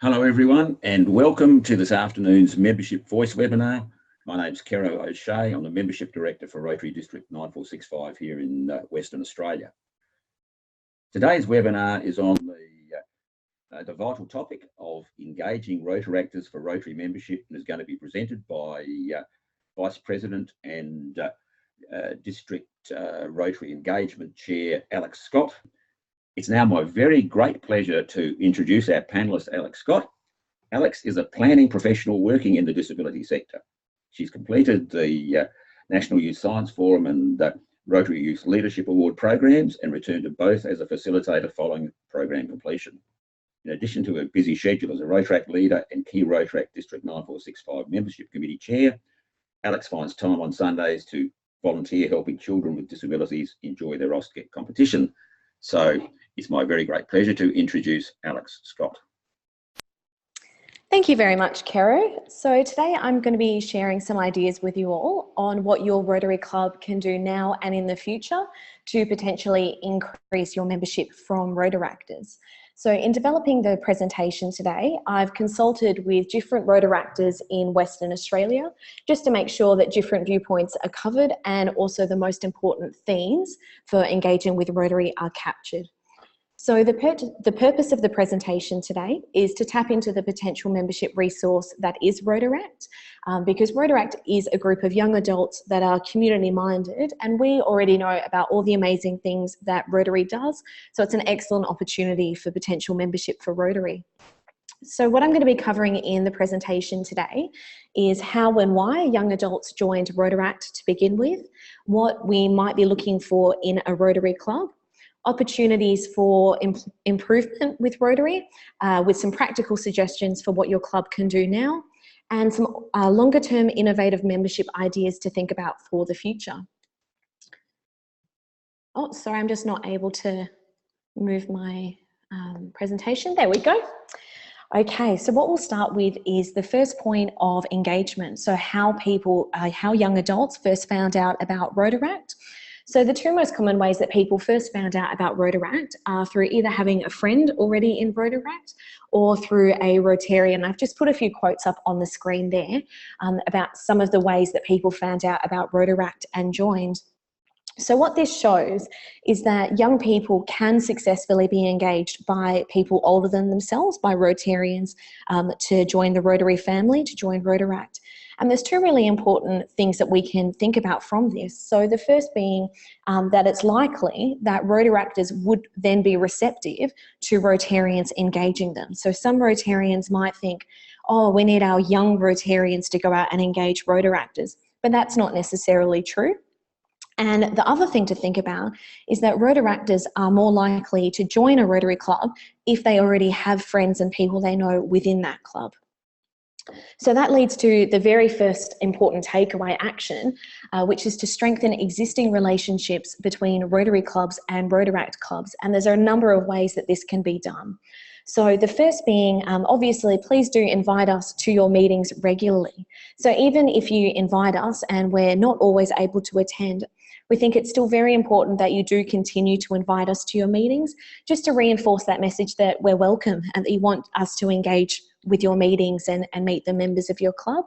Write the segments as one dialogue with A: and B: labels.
A: Hello everyone and welcome to this afternoon's Membership Voice webinar. My name's Kero O'Shea. I'm the Membership Director for Rotary District 9465 here in Western Australia. Today's webinar is on the vital topic of engaging Rotaractors for Rotary membership and is going to be presented by Vice President and District Rotary Engagement Chair Alex Scott. It's now my very great pleasure to introduce our panellist, Alex Scott. Alex is a planning professional working in the disability sector. She's completed the National Youth Science Forum and Rotary Youth Leadership Award programs and returned to both as a facilitator following program completion. In addition to her busy schedule as a Rotaract leader and key Rotaract District 9465 Membership Committee Chair, Alex finds time on Sundays to volunteer helping children with disabilities enjoy their OSCE competition. So it's my very great pleasure to introduce Alex Scott.
B: Thank you very much, Kero. So today I'm going to be sharing some ideas with you all on what your Rotary Club can do now and in the future to potentially increase your membership from Rotaractors. So in developing the presentation today, I've consulted with different Rotaractors in Western Australia just to make sure that different viewpoints are covered and also the most important themes for engaging with Rotary are captured. So the purpose of the presentation today is to tap into the potential membership resource that is Rotaract, because Rotaract is a group of young adults that are community minded and we already know about all the amazing things that Rotary does, so it's an excellent opportunity for potential membership for Rotary. So what I'm going to be covering in the presentation today is how and why young adults joined Rotaract to begin with, what we might be looking for in a Rotary club, opportunities for improvement with Rotary, with some practical suggestions for what your club can do now, and some longer term innovative membership ideas to think about for the future. Oh, sorry, I'm just not able to move my presentation. There we go. Okay, so what we'll start with is the first point of engagement. So how young adults first found out about Rotaract. So the two most common ways that people first found out about Rotaract are through either having a friend already in Rotaract or through a Rotarian. I've just put a few quotes up on the screen there about some of the ways that people found out about Rotaract and joined. So what this shows is that young people can successfully be engaged by people older than themselves, by Rotarians, to join the Rotary family, to join Rotaract. And there's two really important things that we can think about from this. So the first being that it's likely that Rotaractors would then be receptive to Rotarians engaging them. So some Rotarians might think, oh, we need our young Rotarians to go out and engage Rotaractors, but that's not necessarily true. And the other thing to think about is that Rotaractors are more likely to join a Rotary club if they already have friends and people they know within that club. So that leads to the very first important takeaway action, which is to strengthen existing relationships between Rotary clubs and Rotaract clubs. And there's a number of ways that this can be done. So the first being, obviously, please do invite us to your meetings regularly. So even if you invite us and we're not always able to attend, we think it's still very important that you do continue to invite us to your meetings, just to reinforce that message that we're welcome and that you want us to engage with your meetings and meet the members of your club.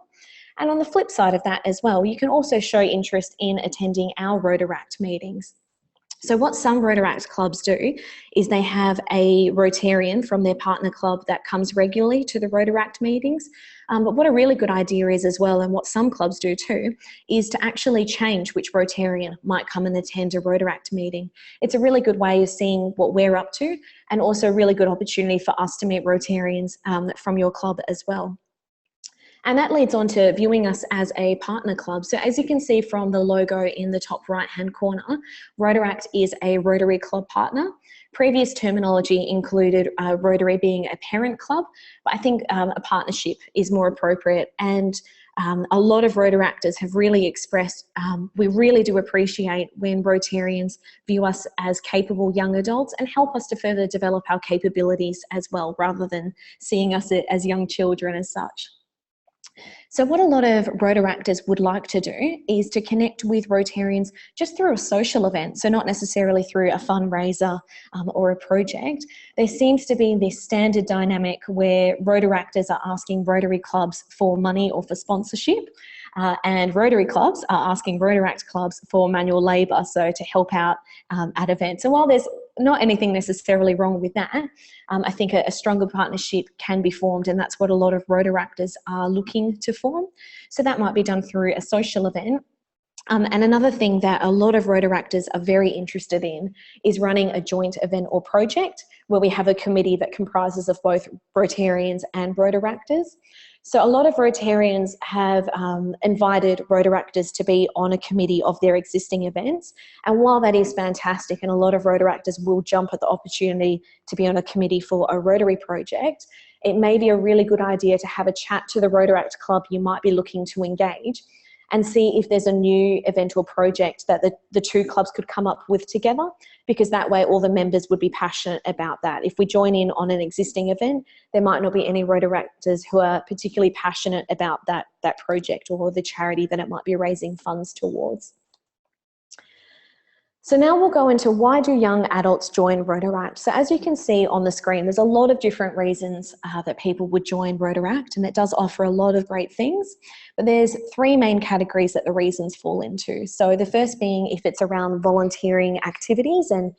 B: And on the flip side of that as well, you can also show interest in attending our Rotaract meetings. So what some Rotaract clubs do is they have a Rotarian from their partner club that comes regularly to the Rotaract meetings. But what a really good idea is as well, and what some clubs do too, is to actually change which Rotarian might come and attend a Rotaract meeting. It's a really good way of seeing what we're up to, and also a really good opportunity for us to meet Rotarians from your club as well. And that leads on to viewing us as a partner club. So as you can see from the logo in the top right-hand corner, Rotaract is a Rotary club partner. Previous terminology included Rotary being a parent club, but I think a partnership is more appropriate. And a lot of Rotaractors have really expressed, we really do appreciate when Rotarians view us as capable young adults and help us to further develop our capabilities as well, rather than seeing us as young children as such. So what a lot of Rotaractors would like to do is to connect with Rotarians just through a social event, so not necessarily through a fundraiser or a project. There seems to be this standard dynamic where Rotaractors are asking Rotary clubs for money or for sponsorship, and Rotary clubs are asking Rotaract clubs for manual labour, so to help out at events. And while there's not anything necessarily wrong with that, I think a stronger partnership can be formed, and that's what a lot of Rotaractors are looking to form. So that might be done through a social event. And another thing that a lot of Rotaractors are very interested in is running a joint event or project where we have a committee that comprises of both Rotarians and Rotaractors. So a lot of Rotarians have invited Rotaractors to be on a committee of their existing events. And while that is fantastic, and a lot of Rotaractors will jump at the opportunity to be on a committee for a Rotary project, it may be a really good idea to have a chat to the Rotaract club you might be looking to engage and see if there's a new event or project that the two clubs could come up with together, because that way all the members would be passionate about that. If we join in on an existing event, there might not be any Rotaractors who are particularly passionate about that project or the charity that it might be raising funds towards. So now we'll go into why do young adults join Rotaract. So as you can see on the screen, there's a lot of different reasons that people would join Rotaract, and it does offer a lot of great things. But there's three main categories that the reasons fall into. So the first being if it's around volunteering activities and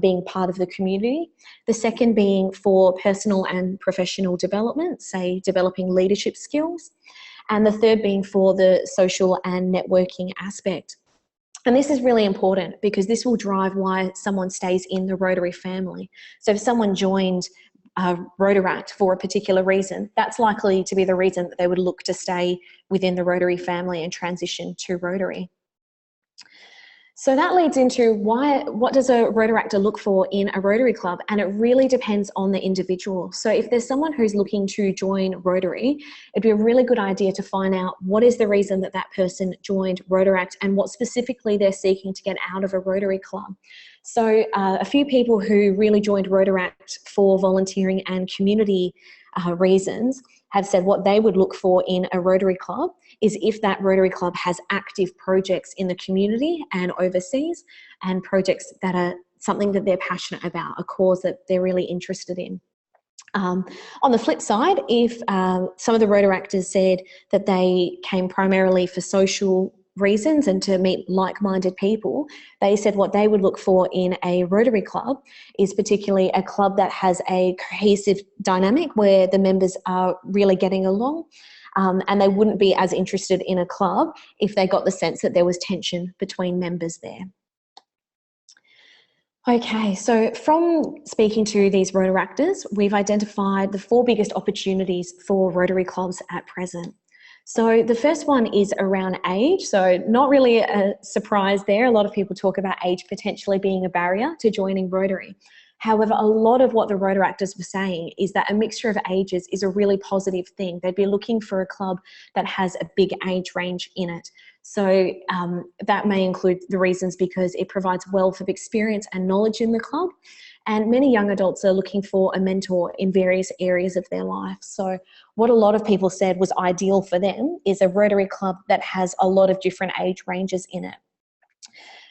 B: being part of the community. The second being for personal and professional development, say developing leadership skills. And the third being for the social and networking aspect. And this is really important because this will drive why someone stays in the Rotary family. So if someone joined Rotaract for a particular reason, that's likely to be the reason that they would look to stay within the Rotary family and transition to Rotary. So that leads into what does a Rotaractor look for in a Rotary club? And it really depends on the individual. So if there's someone who's looking to join Rotary, it'd be a really good idea to find out what is the reason that that person joined Rotaract and what specifically they're seeking to get out of a Rotary club. So a few people who really joined Rotaract for volunteering and community reasons have said what they would look for in a Rotary club is if that Rotary club has active projects in the community and overseas, and projects that are something that they're passionate about, a cause that they're really interested in. On the flip side, if some of the Rotaractors said that they came primarily for social reasons and to meet like-minded people, they said what they would look for in a Rotary club is particularly a club that has a cohesive dynamic where the members are really getting along, and they wouldn't be as interested in a club if they got the sense that there was tension between members there. Okay, so from speaking to these Rotaractors, we've identified the four biggest opportunities for Rotary clubs at present. So the first one is around age. So not really a surprise there. A lot of people talk about age potentially being a barrier to joining Rotary. However, a lot of what the Rotaractors were saying is that a mixture of ages is a really positive thing. They'd be looking for a club that has a big age range in it. So that may include the reasons because it provides wealth of experience and knowledge in the club. And many young adults are looking for a mentor in various areas of their life. So what a lot of people said was ideal for them is a Rotary club that has a lot of different age ranges in it.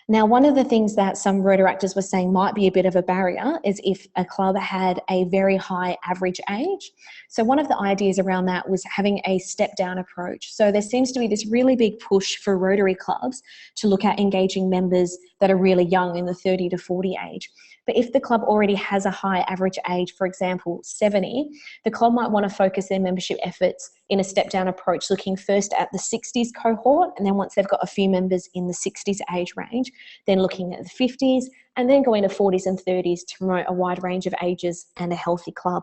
B: Now, one of the things that some Rotaractors were saying might be a bit of a barrier is if a club had a very high average age. So one of the ideas around that was having a step-down approach. So there seems to be this really big push for Rotary clubs to look at engaging members that are really young in the 30 to 40 age. But if the club already has a high average age, for example, 70, the club might want to focus their membership efforts in a step-down approach, looking first at the 60s cohort, and then once they've got a few members in the 60s age range, then looking at the 50s, and then going to 40s and 30s to promote a wide range of ages and a healthy club.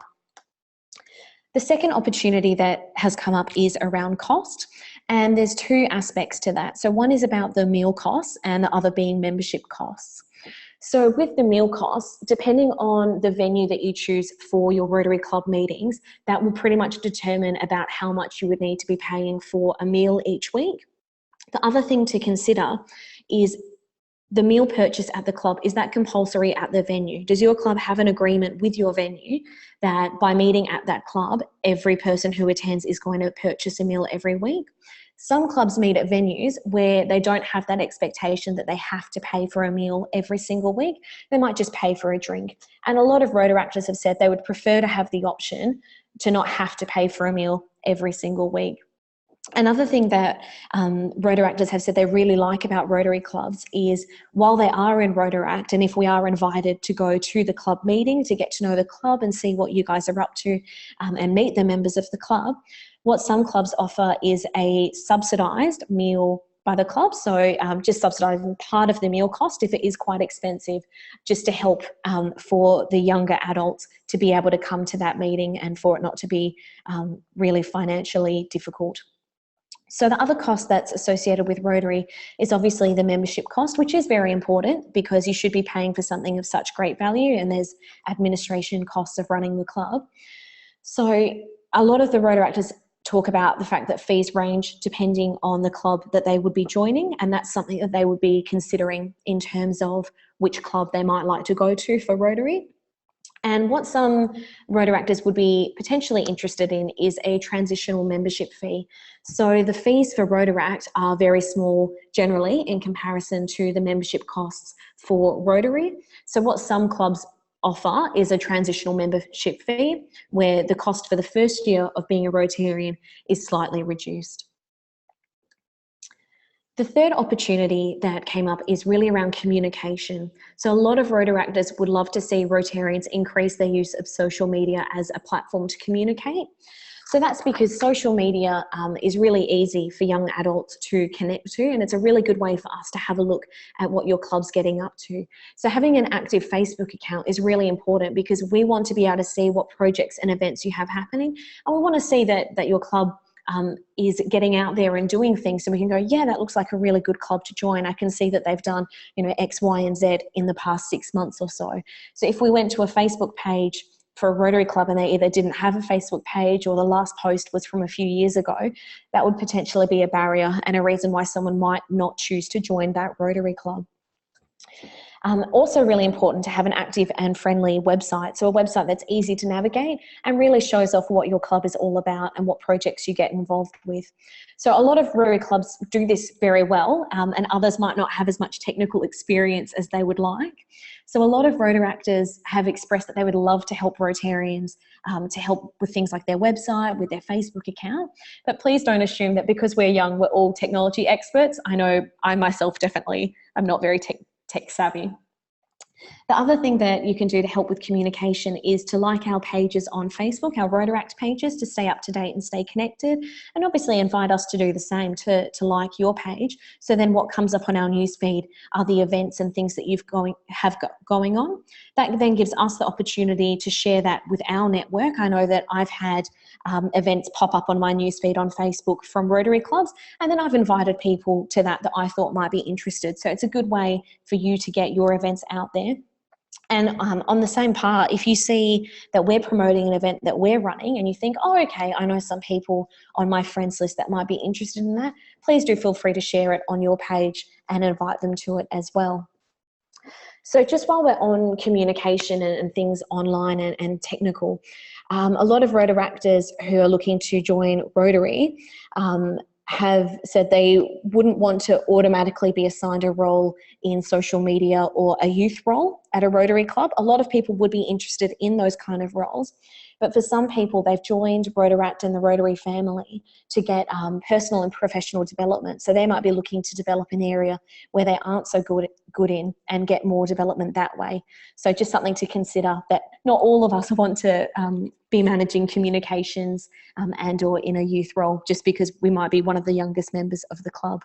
B: The second opportunity that has come up is around cost, and there's two aspects to that. So one is about the meal costs and the other being membership costs. So with the meal costs, depending on the venue that you choose for your Rotary Club meetings, that will pretty much determine about how much you would need to be paying for a meal each week. The other thing to consider is the meal purchase at the club, is that compulsory at the venue? Does your club have an agreement with your venue that by meeting at that club, every person who attends is going to purchase a meal every week? Some clubs meet at venues where they don't have that expectation that they have to pay for a meal every single week. They might just pay for a drink. And a lot of Rotaractors have said they would prefer to have the option to not have to pay for a meal every single week. Another thing that Rotaractors have said they really like about Rotary clubs is while they are in Rotaract, and if we are invited to go to the club meeting to get to know the club and see what you guys are up to and meet the members of the club, what some clubs offer is a subsidised meal by the club. So just subsidising part of the meal cost if it is quite expensive, just to help for the younger adults to be able to come to that meeting and for it not to be really financially difficult. So the other cost that's associated with Rotary is obviously the membership cost, which is very important because you should be paying for something of such great value, and there's administration costs of running the club. So a lot of the Rotaractors talk about the fact that fees range depending on the club that they would be joining, and that's something that they would be considering in terms of which club they might like to go to for Rotary. And what some Rotaractors would be potentially interested in is a transitional membership fee. So the fees for Rotaract are very small generally in comparison to the membership costs for Rotary. So what some clubs offer is a transitional membership fee where the cost for the first year of being a Rotarian is slightly reduced. The third opportunity that came up is really around communication. So a lot of Rotaractors would love to see Rotarians increase their use of social media as a platform to communicate. So that's because social media is really easy for young adults to connect to, and it's a really good way for us to have a look at what your club's getting up to. So having an active Facebook account is really important because we want to be able to see what projects and events you have happening, and we want to see that your club is getting out there and doing things, so we can go, yeah, that looks like a really good club to join. I can see that they've done, X, Y, and Z in the past 6 months or so. So if we went to a Facebook page for a Rotary club and they either didn't have a Facebook page or the last post was from a few years ago, that would potentially be a barrier and a reason why someone might not choose to join that Rotary club. Also really important to have an active and friendly website. So a website that's easy to navigate and really shows off what your club is all about and what projects you get involved with. So a lot of Rotary clubs do this very well, and others might not have as much technical experience as they would like. So a lot of Rotaractors have expressed that they would love to help Rotarians to help with things like their website, with their Facebook account. But please don't assume that because we're young, we're all technology experts. I know I myself definitely am not very tech savvy. The other thing that you can do to help with communication is to like our pages on Facebook, our Rotaract pages, to stay up to date and stay connected, and obviously invite us to do the same, to like your page. So then what comes up on our newsfeed are the events and things that you've have going on. That then gives us the opportunity to share that with our network. I know that I've had events pop up on my newsfeed on Facebook from Rotary clubs, and then I've invited people to that I thought might be interested. So it's a good way for you to get your events out there. And on the same part, if you see that we're promoting an event that we're running and you think, oh, okay, I know some people on my friends list that might be interested in that, please do feel free to share it on your page and invite them to it as well. So just while we're on communication and things online and technical, a lot of Rotaractors who are looking to join Rotary have said they wouldn't want to automatically be assigned a role in social media or a youth role at a Rotary club. A lot of people would be interested in those kind of roles, but for some people, they've joined Rotaract and the Rotary family to get personal and professional development. So they might be looking to develop an area where they aren't so good in and get more development that way. So just something to consider, that not all of us want to be managing communications and or in a youth role just because we might be one of the youngest members of the club.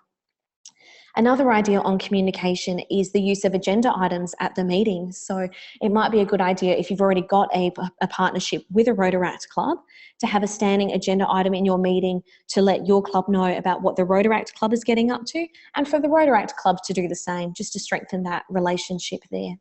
B: Another idea on communication is the use of agenda items at the meetings. So it might be a good idea if you've already got a partnership with a Rotaract club to have a standing agenda item in your meeting to let your club know about what the Rotaract club is getting up to, and for the Rotaract club to do the same, just to strengthen that relationship there.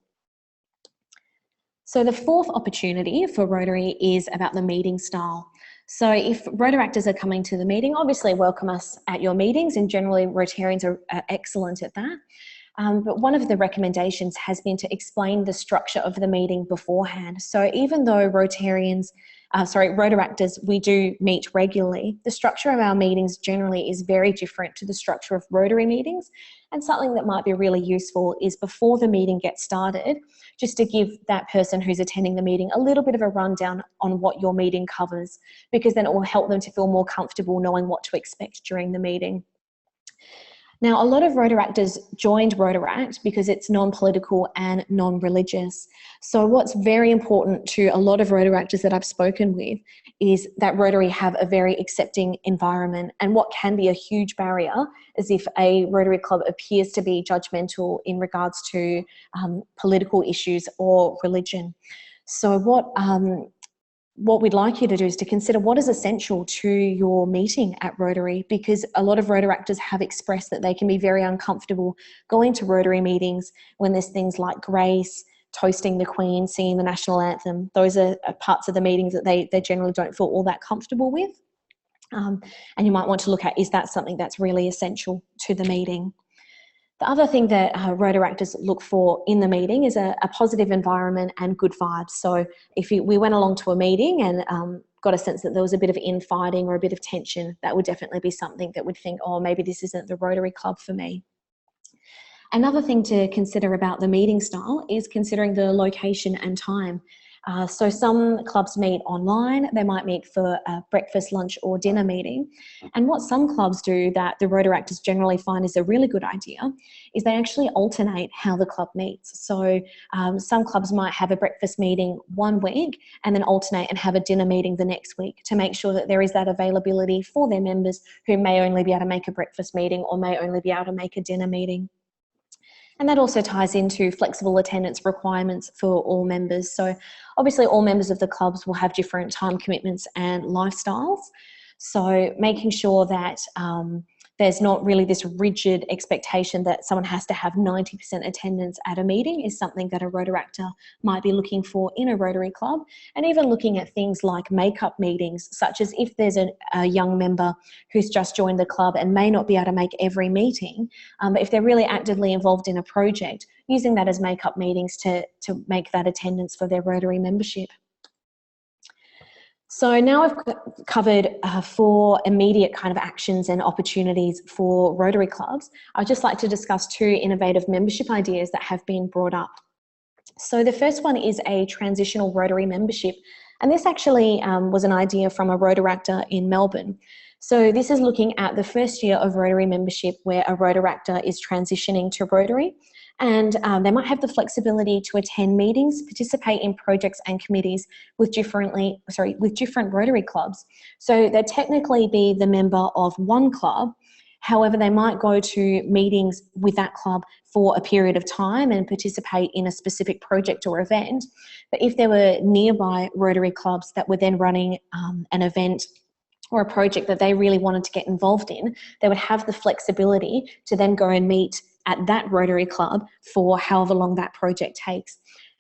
B: So the fourth opportunity for Rotary is about the meeting style. So if Rotaractors are coming to the meeting, obviously welcome us at your meetings, and generally Rotarians are excellent at that. But one of the recommendations has been to explain the structure of the meeting beforehand. So even though Rotaractors, we do meet regularly, the structure of our meetings generally is very different to the structure of Rotary meetings. And something that might be really useful is before the meeting gets started, just to give that person who's attending the meeting a little bit of a rundown on what your meeting covers, because then it will help them to feel more comfortable knowing what to expect during the meeting. Now, a lot of Rotaractors joined Rotaract because it's non-political and non-religious. So what's very important to a lot of Rotaractors that I've spoken with is that Rotary have a very accepting environment. And what can be a huge barrier is if a Rotary club appears to be judgmental in regards to political issues or religion. So what we'd like you to do is to consider what is essential to your meeting at Rotary, because a lot of Rotaractors have expressed that they can be very uncomfortable going to Rotary meetings when there's things like grace, toasting the Queen, singing the national anthem. Those are parts of the meetings that they generally don't feel all that comfortable with. And you might want to look at, is that something that's really essential to the meeting? The other thing that Rotaractors look for in the meeting is a positive environment and good vibes. So if we went along to a meeting and got a sense that there was a bit of infighting or a bit of tension, that would definitely be something that would think, oh, maybe this isn't the Rotary club for me. Another thing to consider about the meeting style is considering the location and time. So some clubs meet online, they might meet for a breakfast, lunch or dinner meeting. And what some clubs do that the Rotaractors generally find is a really good idea is they actually alternate how the club meets. So some clubs might have a breakfast meeting one week and then alternate and have a dinner meeting the next week to make sure that there is that availability for their members who may only be able to make a breakfast meeting or may only be able to make a dinner meeting. And that also ties into flexible attendance requirements for all members. So obviously all members of the clubs will have different time commitments and lifestyles. So making sure that there's not really this rigid expectation that someone has to have 90% attendance at a meeting is something that a Rotaractor might be looking for in a Rotary club, and even looking at things like make-up meetings, such as if there's a young member who's just joined the club and may not be able to make every meeting, but if they're really actively involved in a project, using that as make-up meetings to make that attendance for their Rotary membership. So now I've covered 4 immediate kind of actions and opportunities for Rotary clubs. I'd just like to discuss 2 innovative membership ideas that have been brought up. So the first one is a transitional Rotary membership. And this actually was an idea from a Rotaractor in Melbourne. So this is looking at the first year of Rotary membership where a Rotaractor is transitioning to Rotary. And they might have the flexibility to attend meetings, participate in projects and committees with different Rotary clubs. So they'd technically be the member of one club. However, they might go to meetings with that club for a period of time and participate in a specific project or event. But if there were nearby Rotary clubs that were then running an event or a project that they really wanted to get involved in, they would have the flexibility to then go and meet at that Rotary club for however long that project takes.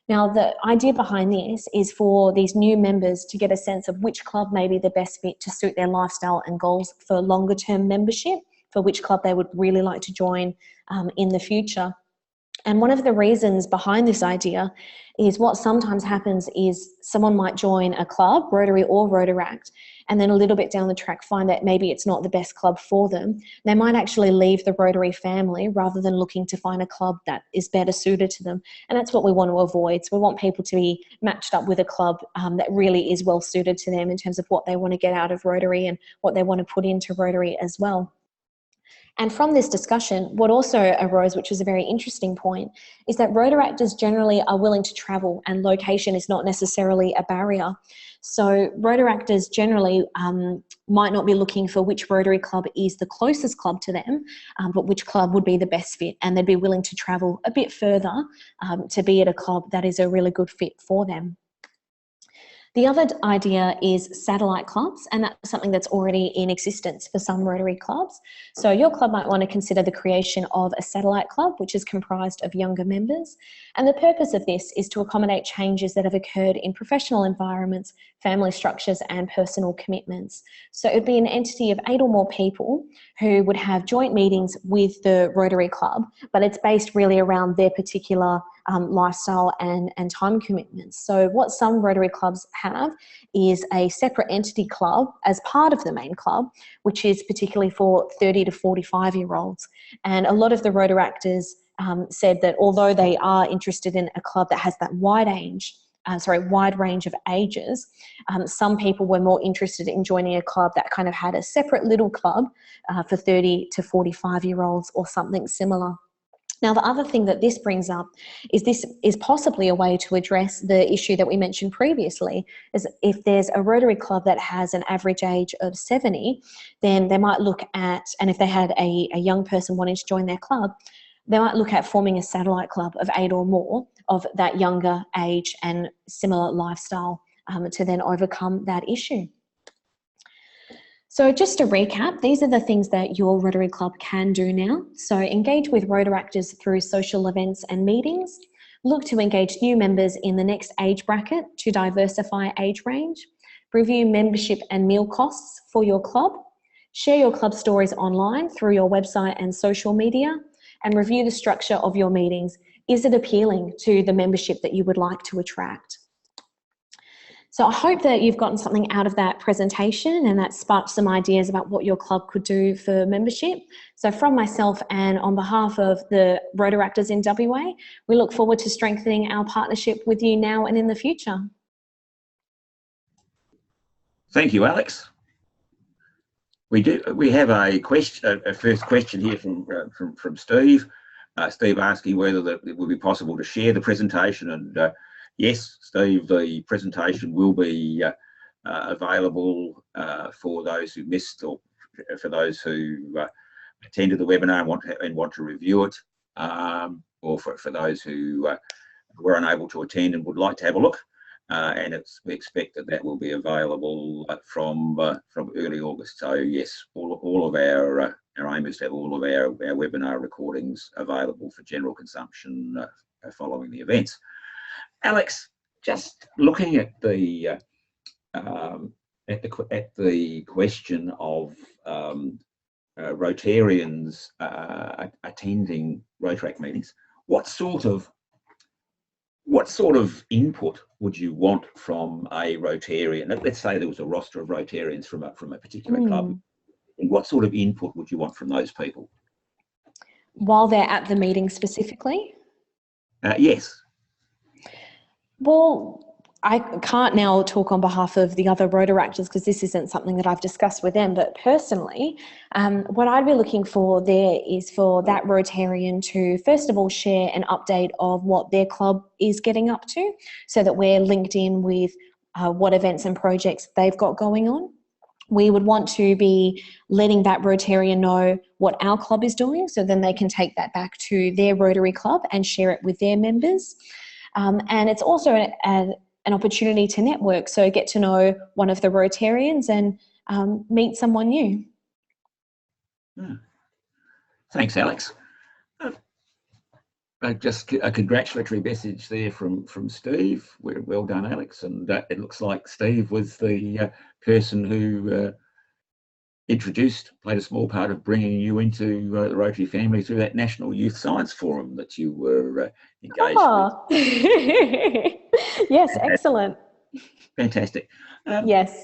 B: Now, the idea behind this is for these new members to get a sense of which club may be the best fit to suit their lifestyle and goals for longer term membership, for which club they would really like to join in the future. And one of the reasons behind this idea is what sometimes happens is someone might join a club, Rotary or Rotaract, and then a little bit down the track find that maybe it's not the best club for them. They might actually leave the Rotary family rather than looking to find a club that is better suited to them. And that's what we want to avoid. So we want people to be matched up with a club that really is well suited to them in terms of what they want to get out of Rotary and what they want to put into Rotary as well. And from this discussion, what also arose, which was a very interesting point, is that Rotaractors generally are willing to travel and location is not necessarily a barrier. So Rotaractors generally might not be looking for which Rotary club is the closest club to them, but which club would be the best fit, and they'd be willing to travel a bit further to be at a club that is a really good fit for them. The other idea is satellite clubs, and that's something that's already in existence for some Rotary clubs. So your club might want to consider the creation of a satellite club, which is comprised of younger members. And the purpose of this is to accommodate changes that have occurred in professional environments, family structures, and personal commitments. So it would be an entity of 8 or more people who would have joint meetings with the Rotary Club, but it's based really around their particular lifestyle and time commitments. So what some Rotary clubs have is a separate entity club as part of the main club, which is particularly for 30 to 45-year-olds. And a lot of the Rotaractors said that although they are interested in a club that has that wide range of ages, some people were more interested in joining a club that kind of had a separate little club for 30 to 45-year-olds or something similar. Now, the other thing that this brings up is this is possibly a way to address the issue that we mentioned previously, is if there's a Rotary club that has an average age of 70, then they might look at, and if they had a young person wanting to join their club, they might look at forming a satellite club of 8 or more of that younger age and similar lifestyle to then overcome that issue. So just to recap, these are the things that your Rotary Club can do now. So engage with Rotaractors through social events and meetings. Look to engage new members in the next age bracket to diversify age range. Review membership and meal costs for your club. Share your club stories online through your website and social media. And review the structure of your meetings. Is it appealing to the membership that you would like to attract? So I hope that you've gotten something out of that presentation and that sparked some ideas about what your club could do for membership. So from myself and on behalf of the Rotaractors in WA, we look forward to strengthening our partnership with you now and in the future.
A: Thank you, Alex. We have a first question here from Steve. Steve asking whether it would be possible to share the presentation, and yes, Steve, the presentation will be available for those who missed, or for those who attended the webinar and want to review it, or for those who were unable to attend and would like to have a look. And we expect that will be available from early August. So yes, all of our aim is to have all of our webinar recordings available for general consumption following the events. Alex, just looking at the question of Rotarians attending Rotaract meetings, what sort of input would you want from a Rotarian? Let's say there was a roster of Rotarians from a particular club. What sort of input would you want from those people?
B: While they're at the meeting specifically?
A: Yes.
B: Well, I can't now talk on behalf of the other Rotaractors because this isn't something that I've discussed with them, but personally, what I'd be looking for there is for that Rotarian to, first of all, share an update of what their club is getting up to so that we're linked in with what events and projects they've got going on. We would want to be letting that Rotarian know what our club is doing so then they can take that back to their Rotary club and share it with their members. And it's also an opportunity to network, so get to know one of the Rotarians and meet someone new.
A: Thanks, Alex. Just a congratulatory message there from Steve. Well done, Alex. And it looks like Steve was the person who played a small part of bringing you into the Rotary family through that National Youth Science Forum that you were engaged with.
B: Yes, excellent.
A: Fantastic.
B: Yes.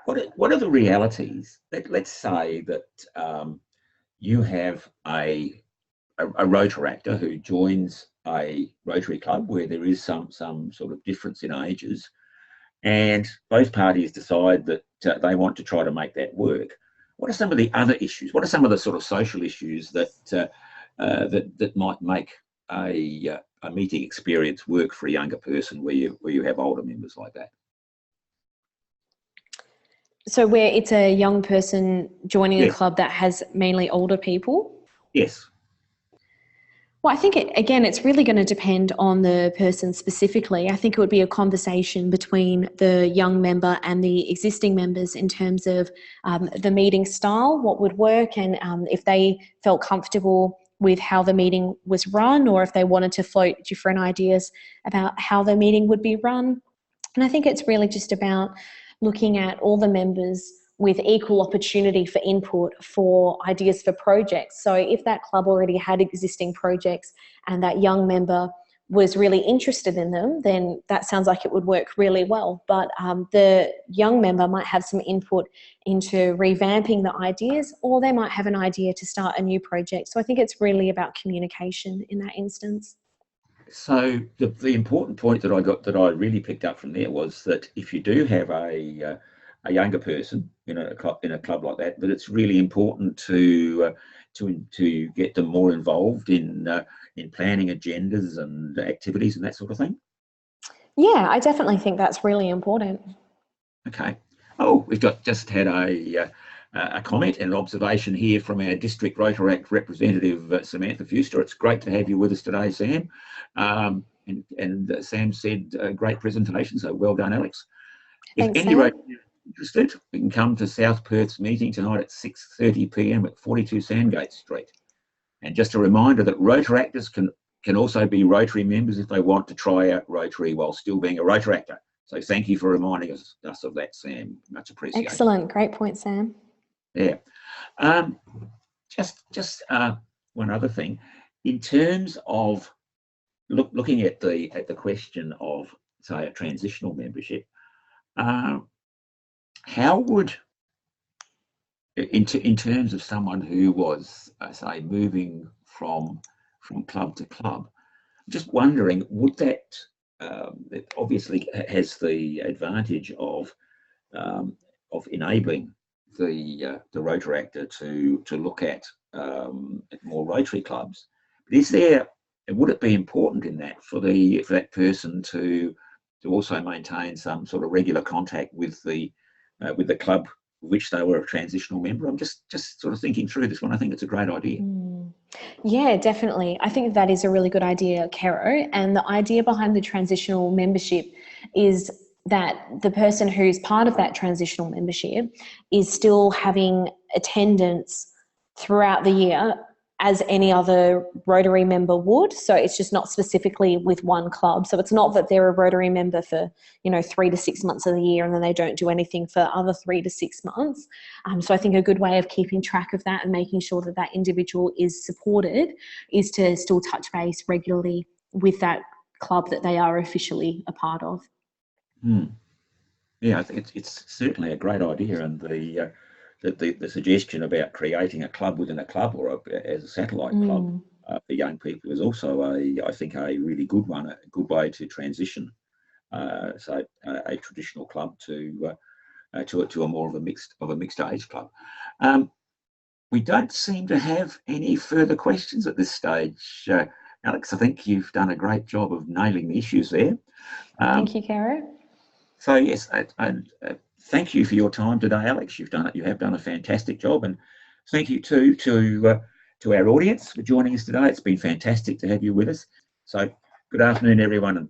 A: What are the realities? Let's say that you have a Rotaractor who joins a Rotary club where there is some sort of difference in ages, and both parties decide that they want to try to make that work. What are some of the other issues? What are some of the sort of social issues that might make a meeting experience work for a younger person where you have older members like that?
B: So where it's a young person joining
A: Yes.
B: a club that has mainly older people?
A: Yes.
B: Well, I think, again, it's really going to depend on the person specifically. I think it would be a conversation between the young member and the existing members in terms of the meeting style, what would work, and if they felt comfortable with how the meeting was run, or if they wanted to float different ideas about how the meeting would be run. And I think it's really just about looking at all the members with equal opportunity for input for ideas for projects. So if that club already had existing projects and that young member was really interested in them, then that sounds like it would work really well. But the young member might have some input into revamping the ideas, or they might have an idea to start a new project. So I think it's really about communication in that instance.
A: So the important point that I really picked up from there was that if you do have a younger person in a club like that, that it's really important to get them more involved in planning agendas and activities and that sort of thing.
B: Yeah, I definitely think that's really important.
A: Okay. Oh, we've just had a comment and an observation here from our district Rotaract representative, Samantha Fuster. It's great to have you with us today, Sam. And Sam said, great presentation, so well done, Alex.
B: Thanks,
A: If any
B: Sam.
A: Rotarians are interested, we can come to South Perth's meeting tonight at 6:30 p.m. at 42 Sandgate Street. And just a reminder that Rotaractors can also be Rotary members if they want to try out Rotary while still being a Rotaractor. So thank you for reminding us of that, Sam. Much appreciated.
B: Excellent. Great point, Sam.
A: Yeah. Just one other thing. In terms of looking at the question of, say, a transitional membership, how would, in terms of someone who was, say, moving from club to club, just wondering, would that, it obviously has the advantage of enabling the Rotaractor to look at more Rotary clubs. But would it be important in that for that person to also maintain some sort of regular contact with the club which they were a transitional member? I'm just sort of thinking through this one. I think it's a great idea.
B: Yeah, definitely. I think that is a really good idea, Caro. And the idea behind the transitional membership is that the person who's part of that transitional membership is still having attendance throughout the year as any other Rotary member would. So it's just not specifically with one club. So it's not that they're a Rotary member for, 3 to 6 months of the year and then they don't do anything for other 3 to 6 months. So I think a good way of keeping track of that and making sure that that individual is supported is to still touch base regularly with that club that they are officially a part of.
A: Yeah, I think it's certainly a great idea, and the suggestion about creating a club within a club or as a satellite club for young people is also I think a really good one, a good way to transition, so a traditional club to a more of a mixed age club. We don't seem to have any further questions at this stage. Alex, I think you've done a great job of nailing the issues there.
B: Thank you, Caro.
A: So yes, thank you for your time today, Alex. You have done a fantastic job, and thank you too to our audience for joining us today. It's been fantastic to have you with us. So good afternoon, everyone, and